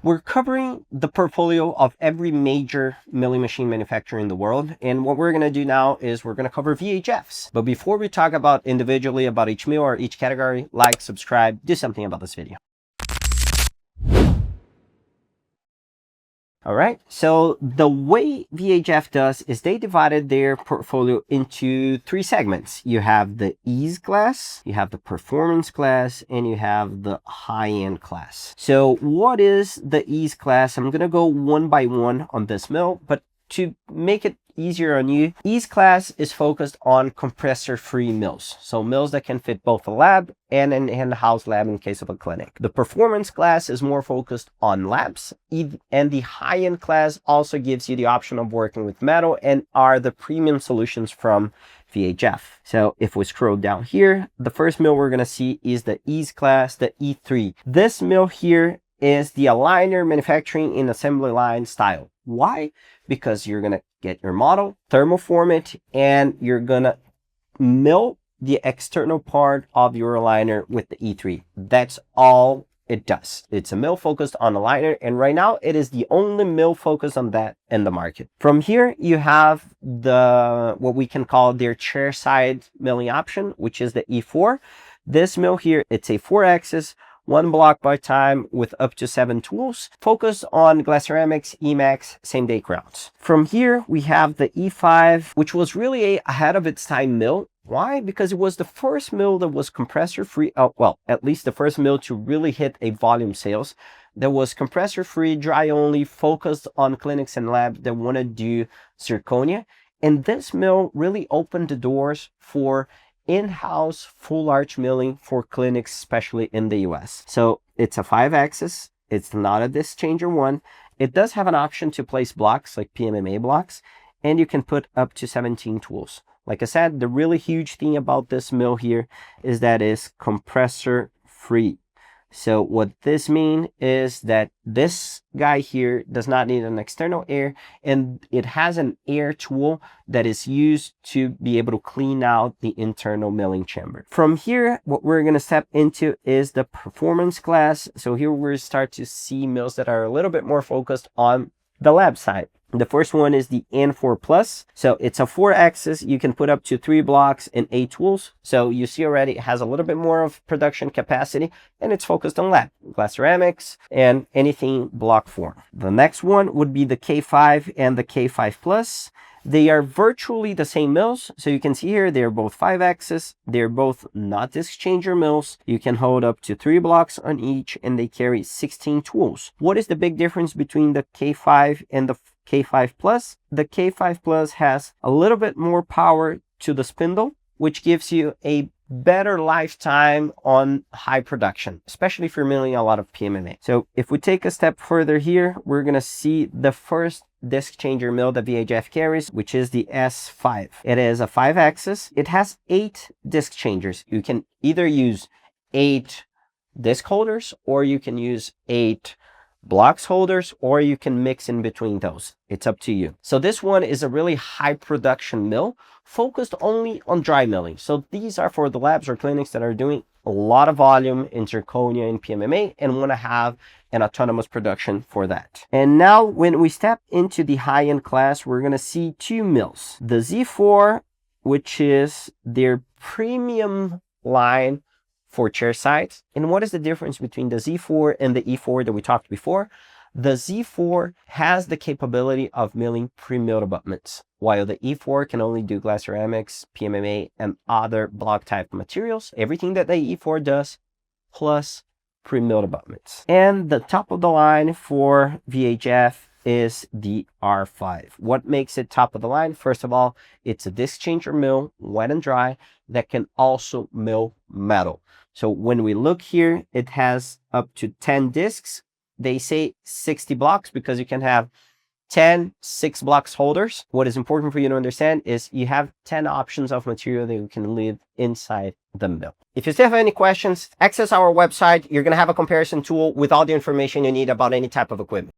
We're covering the portfolio of every major milling machine manufacturer in the world. And what we're going to do now is we're going to cover VHFs. But before we talk about individually about each mill or each category, like, subscribe, do something about this video. All right, so the way VHF does is they divided their portfolio into three segments. You have the ease class, you have the performance class, and you have the high-end class. So what is the ease class? I'm gonna go one by one on this mill, but to make it easier on you, ease class is focused on compressor-free mills. So mills that can fit both a lab and an in-house lab in case of a clinic. The performance class is more focused on labs, and the high-end class also gives you the option of working with metal and are the premium solutions from VHF. So if we scroll down here, the first mill we're gonna see is the ease class, the E3. This mill here is the aligner manufacturing in assembly line style. Why? Because you're gonna get your model, thermoform it, and you're gonna mill the external part of your aligner with the E3. That's all it does. It's a mill focused on aligner, and right now it is the only mill focused on that in the market. From here, you have the what we can call their chair side milling option, which is the E4. This mill here, it's a 4-axis, 1 block by time with up to 7 tools, focused on glass ceramics, Emax, same day crowns. From here, we have the E5, which was really ahead of its time mill. Why? Because it was the first mill that was compressor free. Well, at least the first mill to really hit a volume sales that was compressor free, dry only, focused on clinics and labs that want to do zirconia. And this mill really opened the doors for in-house full arch milling for clinics, especially in the US. So it's a 5-axis. It's not a disc changer one. It does have an option to place blocks like PMMA blocks, and you can put up to 17 tools. Like I said, the really huge thing about this mill here is that it's compressor free. So what this means is that this guy here does not need an external air, and it has an air tool that is used to be able to clean out the internal milling chamber. From here, what we're going to step into is the performance class. So here we start to see mills that are a little bit more focused on the lab side. The first one is the N4 Plus. So it's a 4-axis. You can put up to 3 blocks and 8 tools. So you see already it has a little bit more of production capacity, and it's focused on lab, glass ceramics, and anything block form. The next one would be the K5 and the K5 Plus. They are virtually the same mills. So you can see here, they're both 5-axis. They're both not disc changer mills. You can hold up to 3 blocks on each, and they carry 16 tools. What is the big difference between the K5 and the K5 Plus? The K5 Plus has a little bit more power to the spindle, which gives you a better lifetime on high production, especially if you're milling a lot of PMMA. So if we take a step further here, we're going to see the first disc changer mill that VHF carries, which is the S5. It is a 5-axis. It has 8 disc changers. You can either use 8 disc holders, or you can use 8 blocks holders, or you can mix in between those. It's up to you. So this one is a really high production mill focused only on dry milling. So these are for the labs or clinics that are doing a lot of volume in zirconia and PMMA and want to have an autonomous production for that. And now when we step into the high-end class, we're going to see 2 mills. The Z4, which is their premium line for chair sides. And what is the difference between the Z4 and the E4 that we talked before? The Z4 has the capability of milling pre-milled abutments, while the E4 can only do glass ceramics, PMMA, and other block type materials. Everything that the E4 does, plus pre-milled abutments. And the top of the line for VHF is the R5. What makes it top of the line? First of all, it's a disc changer mill, wet and dry, that can also mill metal. So when we look here, it has up to 10 discs. They say 60 blocks because you can have 10 6 blocks holders. What is important for you to understand is you have 10 options of material that you can leave inside the mill. If you still have any questions, access our website. You're going to have a comparison tool with all the information you need about any type of equipment.